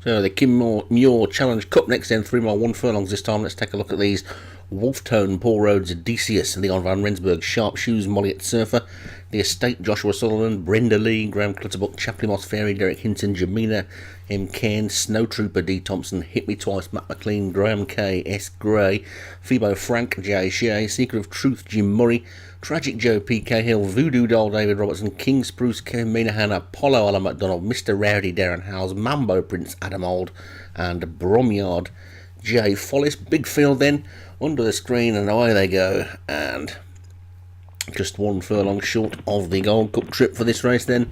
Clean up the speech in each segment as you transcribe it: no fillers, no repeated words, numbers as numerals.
So the Muir Challenge Cup next then, 3 mile 1 furlongs this time. Let's take a look at these. Wolftone, Paul Rhodes, Odysseus, Leon van Rensburg, Sharp Shoes, Molliet Surfer, The Estate, Joshua Sutherland, Brenda Lee, Graham Clutterbuck, Chapley Moss Fairy, Derek Hinton, Jamina, M. Cairn, Snow Trooper, D. Thompson, Hit Me Twice, Matt McLean, Graham K, S. Gray, Phoebo Frank, J. Shea, Secret of Truth, Jim Murray, Tragic Joe, P. K. Hill, Voodoo Doll, David Robertson, King Spruce, Kevin Minahan, Apollo, Alan McDonald, Mr. Rowdy, Darren Howes, Mambo Prince, Adam Old, and Bromyard, J. Follis. Big field then, under the screen, and away they go, and just 1 furlong short of the Gold Cup trip for this race then,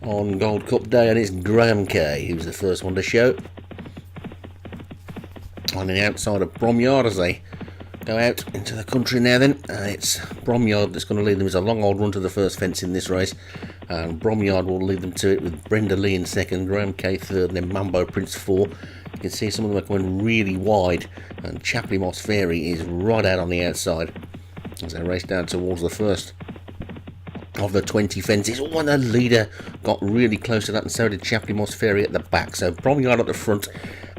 on Gold Cup day, and it's Graham K who's the first one to show. On the outside of Bromyard as they go out into the country now then, it's Bromyard that's going to lead them. It's a long old run to the first fence in this race, and Bromyard will lead them to it with Brenda Lee in second, Graham K third, and then Mambo Prince 4. You can see some of them are coming really wide, and Chapley Moss Fairy is right out on the outside as they race down towards the first of the 20 fences. Oh, and the leader got really close to that, and so did Chapley Moss Fairy at the back. So Bromyard at the front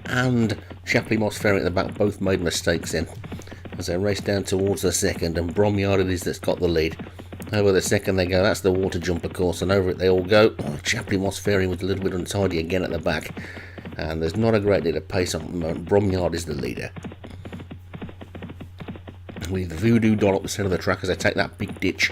and Chapley Moss Fairy at the back both made mistakes then as they race down towards the second, and Bromyard it is that's got the lead. Over the second they go, that's the water jumper course, and over it they all go. Oh, Chapley Moss Fairy was a little bit untidy again at the back, and there's not a great deal of pace on at the moment. Bromyard is the leader, with Voodoo Doll up the centre of the track as they take that big ditch,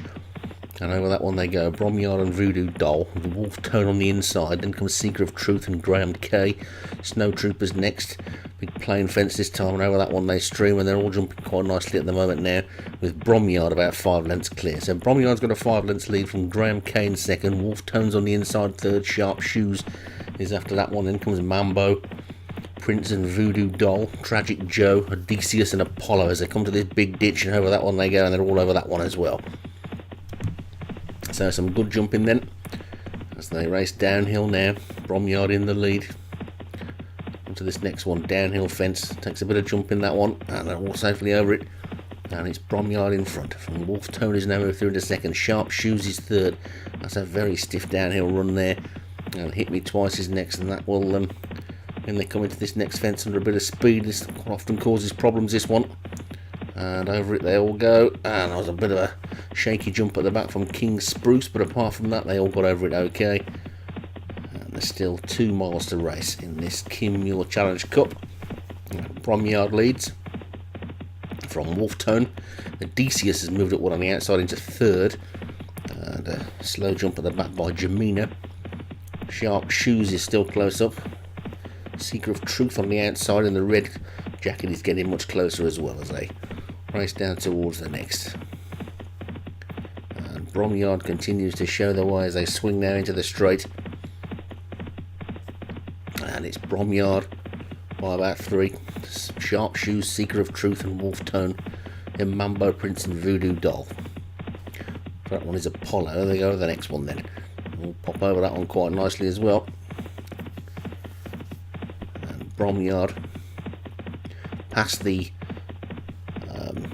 and over that one they go. Bromyard and Voodoo Doll, the Wolftone on the inside, then comes Secret of Truth and Graham K. Snow Troopers next, big plain fence this time, and over that one they stream, and they're all jumping quite nicely at the moment now, with Bromyard about 5 lengths clear. So Bromyard's got a 5 lengths lead from Graham K in second, Wolftone's on the inside third, Sharp Shoes is after that one, then comes Mambo Prince and Voodoo Doll, Tragic Joe, Odysseus and Apollo as they come to this big ditch, and over that one they go, and they're all over that one as well. So some good jumping then as they race downhill now. Bromyard in the lead. Onto this next one, downhill fence, takes a bit of jumping that one, and they're all safely over it, and it's Bromyard in front. From Wolftone is now moved through into second, Sharp Shoes is third. That's a very stiff downhill run there, and Hit Me Twice is next, and that will when they come into this next fence under a bit of speed, this often causes problems, this one. And over it they all go, and there was a bit of a shaky jump at the back from King Spruce, but apart from that they all got over it okay, and there's still 2 miles to race in this Kim Muir Challenge Cup. Bromyard leads from Wolftone. Odysseus has moved up one on the outside into third, and a slow jump at the back by Jamina. Sharp Shoes is still close up. Secret of Truth on the outside, and the red jacket is getting much closer as well as they race down towards the next. And Bromyard continues to show the way as they swing now into the straight, and it's Bromyard by about 3. Sharp Shoes, Secret of Truth and Wolftone, then Mambo Prince and Voodoo Doll. That one is Apollo. They go to the next one then. We'll pop over that one quite nicely as well. And Bromyard past the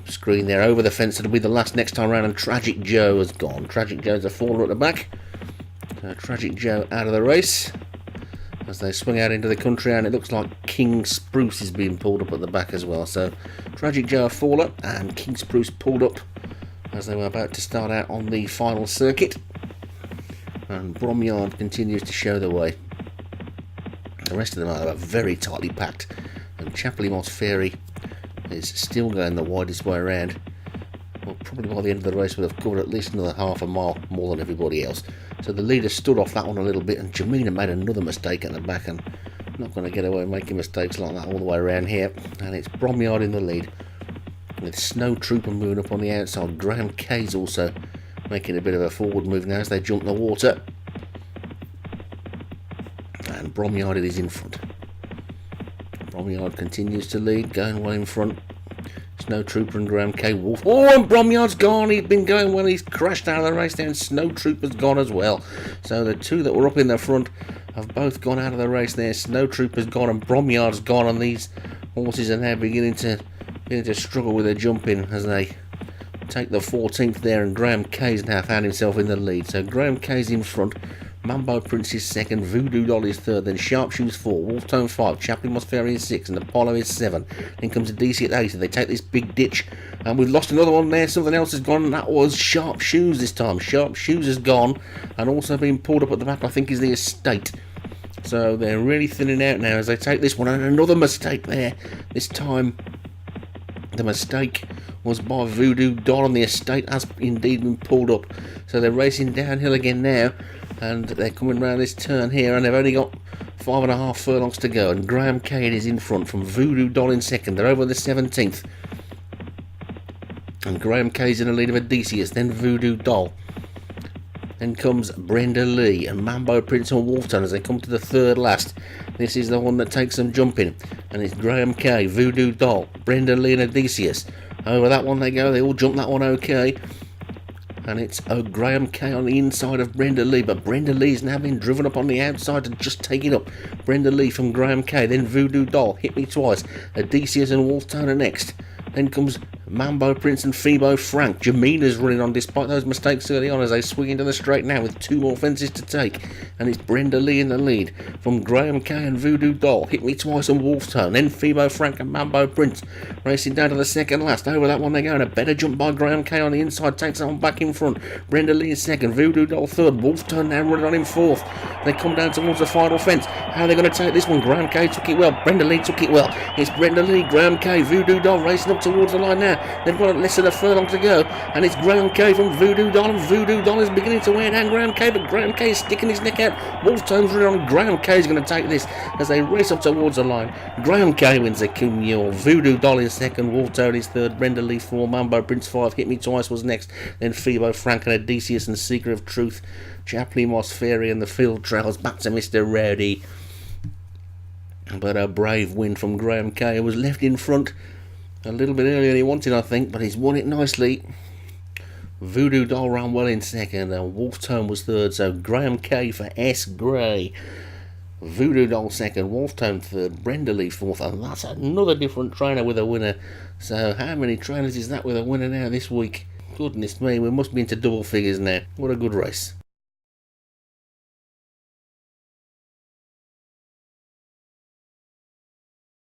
screen there, over the fence. It'll be the last next time round, and Tragic Joe has gone. Tragic Joe's a faller at the back. Tragic Joe out of the race as they swing out into the country, and it looks like King Spruce is being pulled up at the back as well. So Tragic Joe a faller, and King Spruce pulled up as they were about to start out on the final circuit, and Bromyard continues to show the way. The rest of them are very tightly packed, and Chapley Moss Fairy is still going the widest way around. Well, probably by the end of the race would have covered at least another half a mile more than everybody else. So the leader stood off that one a little bit, and Jamina made another mistake at the back, and not going to get away making mistakes like that all the way around here. And it's Bromyard in the lead, with Snow Trooper moving up on the outside. Graham K's also making a bit of a forward move now as they jump the water, and Bromyard it is in front. Bromyard continues to lead, going well in front. Snow Trooper and Graham K. Wolf. Oh, and Bromyard's gone. He's been going well. He's crashed out of the race there, and Snow Trooper's gone as well. So the 2 that were up in the front have both gone out of the race there. Snow Trooper's gone and Bromyard's gone, and these horses are now beginning to struggle with their jumping as they take the 14th there, and Graham K's now found himself in the lead. So Graham K's in front. Mambo Prince is second, Voodoo Doll is third, then Sharpshoes 4, Wolftone 5, Chaplain Mosferi is 6, and Apollo is 7. Then comes a DC at 8, and they take this big ditch, and we've lost another one there. Something else has gone, and that was Sharpshoes this time. Sharpshoes has gone, and also being pulled up at the back, I think, is the Estate. So they're really thinning out now as they take this one, and another mistake there. This time, the mistake was by Voodoo Doll, and the Estate has indeed been pulled up. So they're racing downhill again now, and they're coming round this turn here, and they've only got 5.5 furlongs to go, and Graham Cade is in front from Voodoo Doll in second. They're over the 17th, and Graham Cade's in the lead of Odysseus, then Voodoo Doll. Then comes Brenda Lee and Mambo Prince and Wolfton as they come to the third last. This is the one that takes some jumping, and it's Graham Cade, Voodoo Doll, Brenda Lee and Odysseus. Over that one they go, they all jump that one okay. And it's Graham Cade on the inside of Brenda Lee, but Brenda Lee's now been driven up on the outside to just take it up. Brenda Lee from Graham Cade, then Voodoo Doll, Hit Me Twice, Odysseus and Wolfton are next. Then comes Mambo Prince and Phoebo Frank. Jamina's running on despite those mistakes early on as they swing into the straight now with 2 more fences to take. And it's Brenda Lee in the lead from Graham Cade and Voodoo Doll, Hit Me Twice and Wolftone. Then Phoebo Frank and Mambo Prince racing down to the second last. Over that one they go, and a better jump by Graham Cade on the inside takes that one back in front. Brenda Lee is second, Voodoo Doll third, Wolftone now running on in fourth. They come down towards the final fence. How are they going to take this one? Graham Cade took it well, Brenda Lee took it well. It's Brenda Lee, Graham Cade, Voodoo Doll racing up towards the line now. They've got less than a furlong to go, and it's Graham Cade from Voodoo Doll, and Voodoo Doll is beginning to wear down Graham Cade, but Graham Cade is sticking his neck out. Wolftone's running on. Graham Cade is going to take this as they race up towards the line. Graham Cade wins the Muir. Voodoo Doll is second, Wolftone is third, Brenda Lee 4, Mambo Prince 5, Hit Me Twice was next, then Phoebo Frank and Odysseus and Seeker of Truth, Chaplain Mosferi and the Field Trails back to Mr. Rowdy. But a brave win from Graham Cade, was left in front a little bit earlier than he wanted, I think, but he's won it nicely. Voodoo Doll ran well in second, and Wolftone was third, so Graham Cade for S. Gray. Voodoo Doll second, Wolftone third, Brenda Lee fourth, and that's another different trainer with a winner. So how many trainers is that with a winner now this week? Goodness me, we must be into double figures now. What a good race.